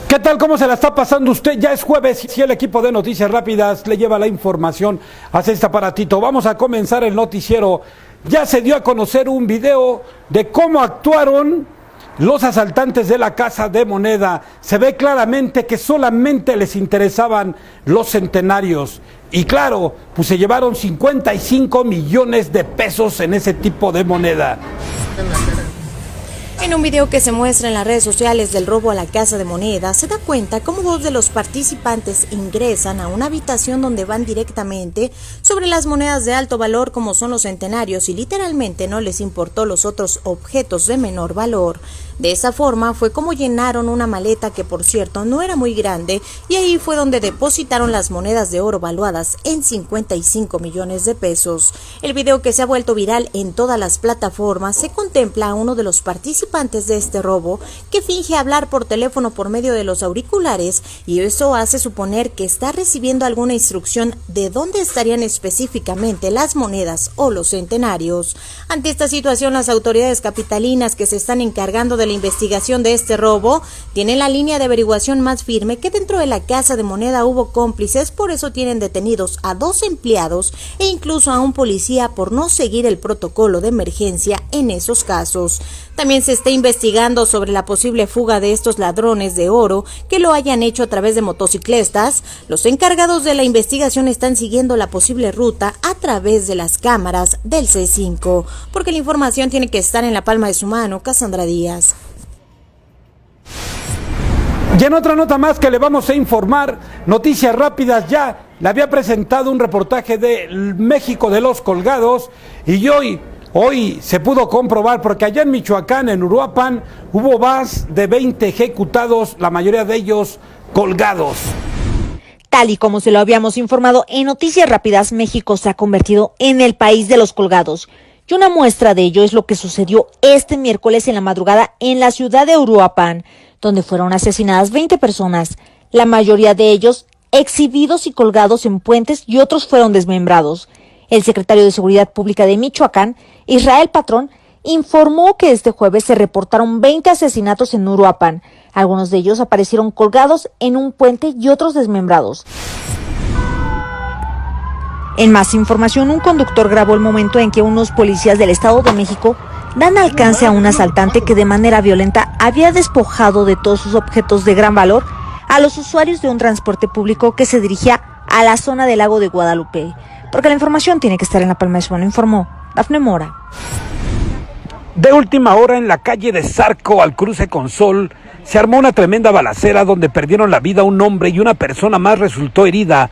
¿Qué tal? ¿Cómo se la está pasando usted? Ya es jueves y el equipo de Noticias Rápidas le lleva la información hacia este aparatito. Vamos a comenzar el noticiero. Ya se dio a conocer un video de cómo actuaron los asaltantes de la Casa de Moneda. Se ve claramente que solamente les interesaban los centenarios. Y claro, pues se llevaron 55 millones de pesos en ese tipo de moneda. En un video que se muestra en las redes sociales del robo a la Casa de Moneda, se da cuenta cómo dos de los participantes ingresan a una habitación donde van directamente sobre las monedas de alto valor como son los centenarios y literalmente no les importó los otros objetos de menor valor. De esa forma fue como llenaron una maleta que por cierto no era muy grande y ahí fue donde depositaron las monedas de oro valuadas en 55 millones de pesos. El video que se ha vuelto viral en todas las plataformas se contempla a uno de los participantes de este robo que finge hablar por teléfono por medio de los auriculares y eso hace suponer que está recibiendo alguna instrucción de dónde estarían específicamente las monedas o los centenarios. Ante esta situación, las autoridades capitalinas que se están encargando de la investigación de este robo tienen la línea de averiguación más firme que dentro de la Casa de Moneda hubo cómplices, por eso tienen detenidos a 2 empleados e incluso a un policía por no seguir el protocolo de emergencia en esos casos. También se está investigando sobre la posible fuga de estos ladrones de oro que lo hayan hecho a través de motocicletas. Los encargados de la investigación están siguiendo la posible ruta a través de las cámaras del C5, porque la información tiene que estar en la palma de su mano. Cassandra Díaz. Y en otra nota más que le vamos a informar, Noticias Rápidas ya le había presentado un reportaje de México de los colgados y hoy se pudo comprobar porque allá en Michoacán, en Uruapan, hubo más de 20 ejecutados, la mayoría de ellos colgados. Tal y como se lo habíamos informado en Noticias Rápidas, México se ha convertido en el país de los colgados. Y una muestra de ello es lo que sucedió este miércoles en la madrugada en la ciudad de Uruapan, donde fueron asesinadas 20 personas, la mayoría de ellos exhibidos y colgados en puentes y otros fueron desmembrados. El secretario de Seguridad Pública de Michoacán, Israel Patrón, informó que este jueves se reportaron 20 asesinatos en Uruapan. Algunos de ellos aparecieron colgados en un puente y otros desmembrados. En más información, un conductor grabó el momento en que unos policías del Estado de México dan alcance a un asaltante que de manera violenta había despojado de todos sus objetos de gran valor a los usuarios de un transporte público que se dirigía a la zona del lago de Guadalupe. Porque la información tiene que estar en la palma de su mano, informó Dafne Mora. De última hora, en la calle de Zarco, al cruce con Sol, se armó una tremenda balacera donde perdieron la vida un hombre y una persona más resultó herida.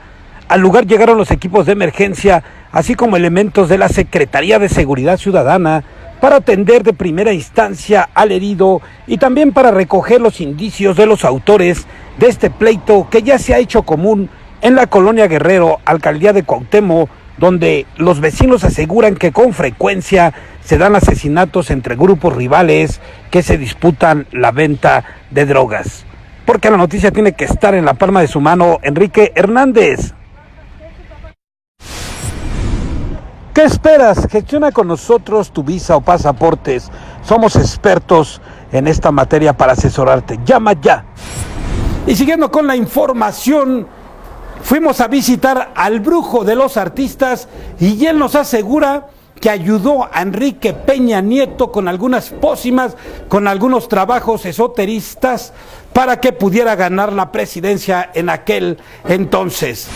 Al lugar llegaron los equipos de emergencia, así como elementos de la Secretaría de Seguridad Ciudadana, para atender de primera instancia al herido y también para recoger los indicios de los autores de este pleito que ya se ha hecho común en la colonia Guerrero, alcaldía de Cuauhtémoc, donde los vecinos aseguran que con frecuencia se dan asesinatos entre grupos rivales que se disputan la venta de drogas. Porque la noticia tiene que estar en la palma de su mano, Enrique Hernández. ¿Qué esperas? Gestiona con nosotros tu visa o pasaportes. Somos expertos en esta materia para asesorarte. Llama ya. Y siguiendo con la información, fuimos a visitar al brujo de los artistas y él nos asegura que ayudó a Enrique Peña Nieto con algunas pócimas, con algunos trabajos esoteristas para que pudiera ganar la presidencia en aquel entonces.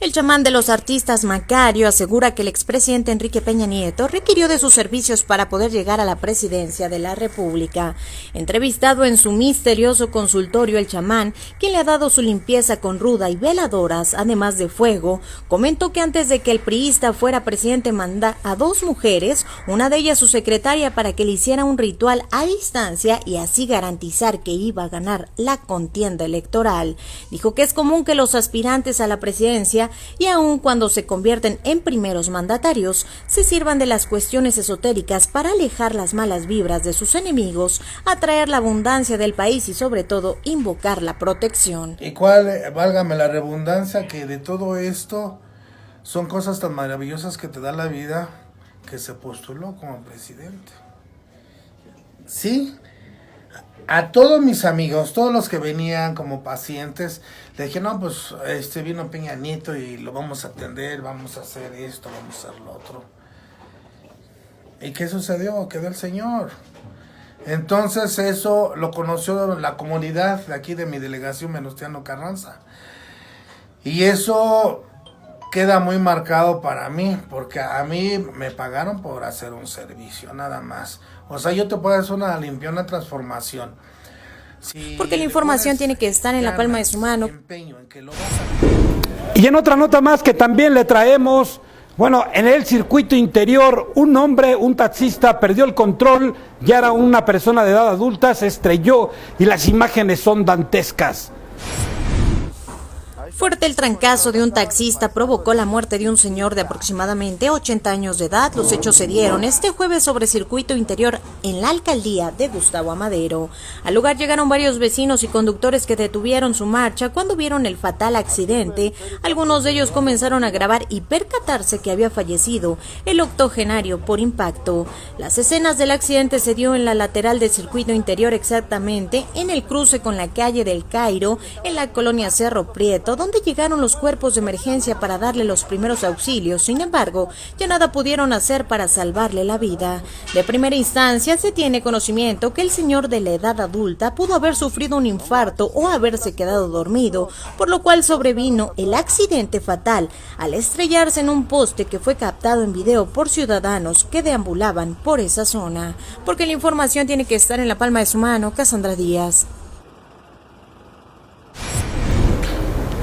El chamán de los artistas Macario asegura que el expresidente Enrique Peña Nieto requirió de sus servicios para poder llegar a la presidencia de la República. Entrevistado en su misterioso consultorio, el chamán, quien le ha dado su limpieza con ruda y veladoras, además de fuego, comentó que antes de que el priista fuera presidente manda a 2 mujeres, una de ellas su secretaria, para que le hiciera un ritual a distancia y así garantizar que iba a ganar la contienda electoral. Dijo que es común que los aspirantes a la presidencia y aun cuando se convierten en primeros mandatarios, se sirvan de las cuestiones esotéricas para alejar las malas vibras de sus enemigos, atraer la abundancia del país y sobre todo invocar la protección. ¿Y cuál, válgame la redundancia, que de todo esto son cosas tan maravillosas que te da la vida, que se postuló como presidente? Sí, A todos mis amigos, todos los que venían como pacientes, le dije, no, pues vino Peña Nieto y lo vamos a atender, vamos a hacer esto, vamos a hacer lo otro. ¿Y qué sucedió? Quedó el señor. Entonces eso lo conoció la comunidad de aquí de mi delegación Venustiano Carranza. Y eso queda muy marcado para mí, porque a mí me pagaron por hacer un servicio, nada más. O sea, yo te puedo hacer una limpia, una transformación. Porque la información tiene que estar en la palma de su mano. Y en otra nota más que también le traemos, bueno, en el circuito interior, un hombre, un taxista, perdió el control, ya era una persona de edad adulta, se estrelló y las imágenes son dantescas. Fuerte el trancazo de un taxista provocó la muerte de un señor de aproximadamente 80 años de edad. Los hechos se dieron este jueves sobre circuito interior en la alcaldía de Gustavo Amadero. Al lugar llegaron varios vecinos y conductores que detuvieron su marcha cuando vieron el fatal accidente. Algunos de ellos comenzaron a grabar y percatarse que había fallecido el octogenario por impacto. Las escenas del accidente se dio en la lateral del circuito interior, exactamente en el cruce con la calle del Cairo, en la colonia Cerro Prieto, donde llegaron los cuerpos de emergencia para darle los primeros auxilios. Sin embargo, ya nada pudieron hacer para salvarle la vida. De primera instancia, se tiene conocimiento que el señor de la edad adulta pudo haber sufrido un infarto o haberse quedado dormido, por lo cual sobrevino el accidente fatal al estrellarse en un poste que fue captado en video por ciudadanos que deambulaban por esa zona. Porque la información tiene que estar en la palma de su mano. Cassandra Díaz.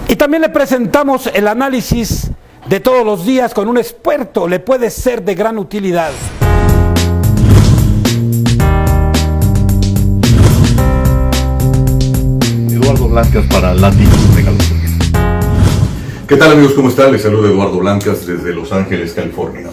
Y también le presentamos el análisis de todos los días con un experto, le puede ser de gran utilidad. Eduardo Blancas para Latitud Megalopolis. ¿Qué tal, amigos? ¿Cómo están? Les saluda Eduardo Blancas desde Los Ángeles, California.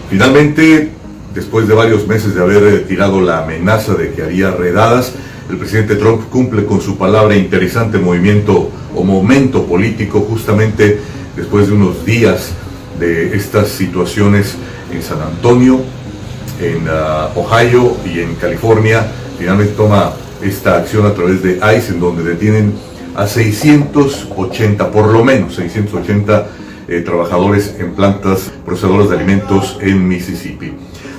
Finalmente, después de varios meses de haber tirado la amenaza de que haría redadas, el presidente Trump cumple con su palabra. Interesante movimiento o momento político, justamente después de unos días de estas situaciones en San Antonio, en Ohio y en California. Finalmente toma esta acción a través de ICE, en donde detienen a 680, por lo menos 680 trabajadores en plantas procesadoras de alimentos en Mississippi.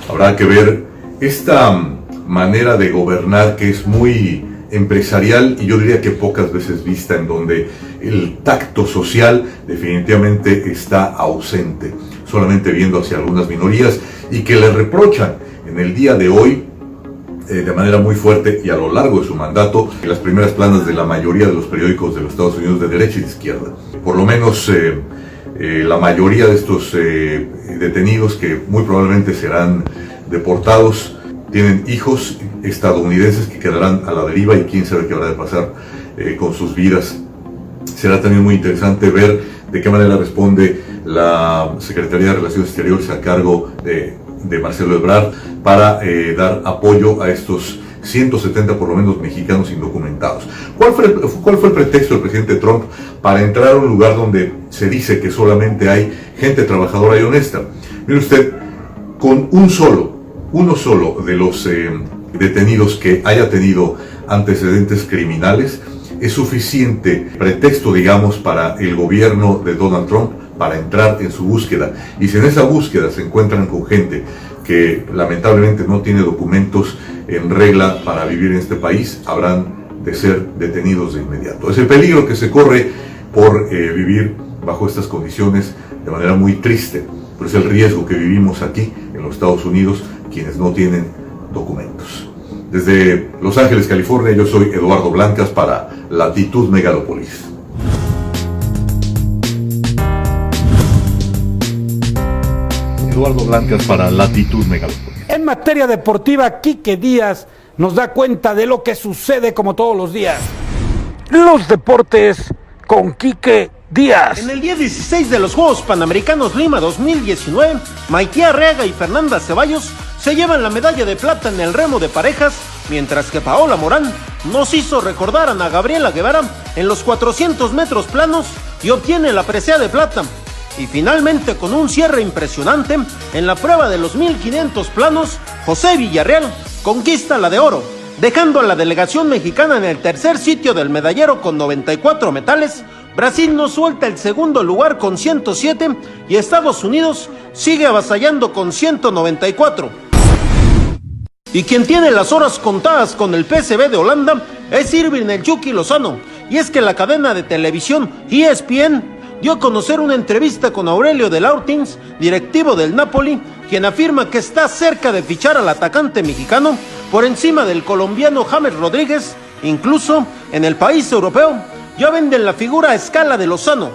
Habrá que ver esta manera de gobernar que es muy empresarial y yo diría que pocas veces vista, en donde el tacto social definitivamente está ausente, solamente viendo hacia algunas minorías y que le reprochan en el día de hoy de manera muy fuerte y a lo largo de su mandato en las primeras planas de la mayoría de los periódicos de los Estados Unidos de derecha y de izquierda. Por lo menos la mayoría de estos detenidos, que muy probablemente serán deportados, tienen hijos estadounidenses que quedarán a la deriva y quién sabe qué habrá de pasar con sus vidas. Será también muy interesante ver de qué manera responde la Secretaría de Relaciones Exteriores a cargo de Marcelo Ebrard para dar apoyo a estos 170 por lo menos mexicanos indocumentados. ¿Cuál fue el pretexto del presidente Trump para entrar a un lugar donde se dice que solamente hay gente trabajadora y honesta? Mire usted, con uno solo de los detenidos que haya tenido antecedentes criminales es suficiente pretexto, digamos, para el gobierno de Donald Trump para entrar en su búsqueda. Y si en esa búsqueda se encuentran con gente que lamentablemente no tiene documentos en regla para vivir en este país, habrán de ser detenidos de inmediato. Es el peligro que se corre por vivir bajo estas condiciones de manera muy triste, pero es el riesgo que vivimos aquí en los Estados Unidos quienes no tienen documentos. Desde Los Ángeles, California, yo soy Eduardo Blancas para Latitud Megalopolis. Eduardo Blancas para Latitud Megalopolis. En materia deportiva, Quique Díaz nos da cuenta de lo que sucede como todos los días. Los deportes con Quique Díaz. En el día 16 de los Juegos Panamericanos Lima 2019, Maitía Arriaga y Fernanda Ceballos se llevan la medalla de plata en el remo de parejas, mientras que Paola Morán nos hizo recordar a Ana Gabriela Guevara en los 400 metros planos y obtiene la presea de plata. Y finalmente, con un cierre impresionante en la prueba de los 1500 planos, José Villarreal conquista la de oro. Dejando a la delegación mexicana en el tercer sitio del medallero con 94 metales, Brasil no suelta el segundo lugar con 107 y Estados Unidos sigue avasallando con 194. Y quien tiene las horas contadas con el PSV de Holanda es Irving el Chucky Lozano, y es que la cadena de televisión ESPN dio a conocer una entrevista con Aurelio de Laurentiis, directivo del Napoli, quien afirma que está cerca de fichar al atacante mexicano por encima del colombiano James Rodríguez. Incluso en el país europeo ya venden la figura a escala de Lozano.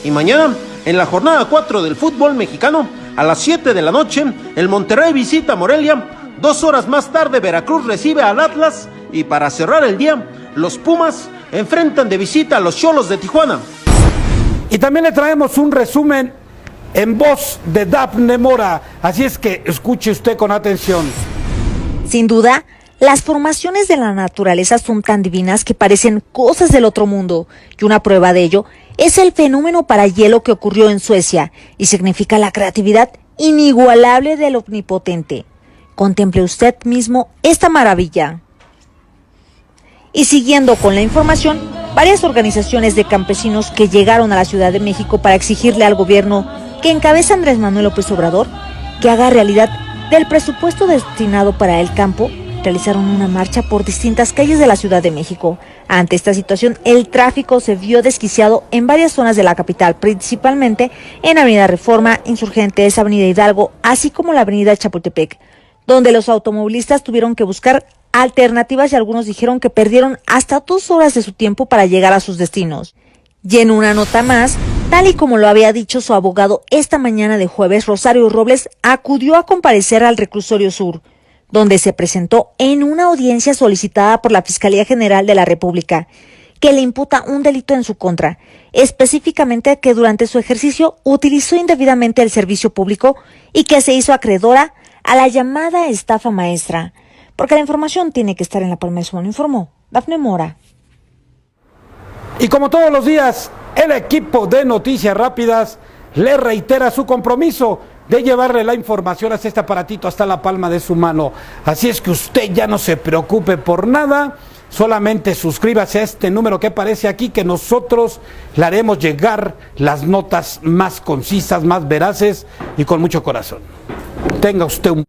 Y mañana, en la jornada 4 del fútbol mexicano, a las 7 de la noche, el Monterrey visita Morelia. 2 horas más tarde, Veracruz recibe al Atlas. Y para cerrar el día, los Pumas enfrentan de visita a los Xolos de Tijuana. Y también le traemos un resumen en voz de Dafne Mora, así es que escuche usted con atención. Sin duda, las formaciones de la naturaleza son tan divinas que parecen cosas del otro mundo, y una prueba de ello es el fenómeno parahielo que ocurrió en Suecia y significa la creatividad inigualable del omnipotente. Contemple usted mismo esta maravilla. Y siguiendo con la información, varias organizaciones de campesinos que llegaron a la Ciudad de México para exigirle al gobierno que encabeza Andrés Manuel López Obrador que haga realidad del presupuesto destinado para el campo, realizaron una marcha por distintas calles de la Ciudad de México. Ante esta situación, el tráfico se vio desquiciado en varias zonas de la capital, principalmente en Avenida Reforma, Insurgentes, Avenida Hidalgo, así como la Avenida Chapultepec, donde los automovilistas tuvieron que buscar alternativas y algunos dijeron que perdieron hasta 2 horas de su tiempo para llegar a sus destinos. Y en una nota más, tal y como lo había dicho su abogado esta mañana de jueves, Rosario Robles acudió a comparecer al Reclusorio Sur, donde se presentó en una audiencia solicitada por la Fiscalía General de la República, que le imputa un delito en su contra, específicamente que durante su ejercicio utilizó indebidamente el servicio público y que se hizo acreedora a la llamada estafa maestra. Porque la información tiene que estar en la palma de su mano, informó Dafne Mora. Y como todos los días, el equipo de Noticias Rápidas le reitera su compromiso de llevarle la información hasta este aparatito, hasta la palma de su mano. Así es que usted ya no se preocupe por nada, solamente suscríbase a este número que aparece aquí, que nosotros le haremos llegar las notas más concisas, más veraces y con mucho corazón. Tenga usted un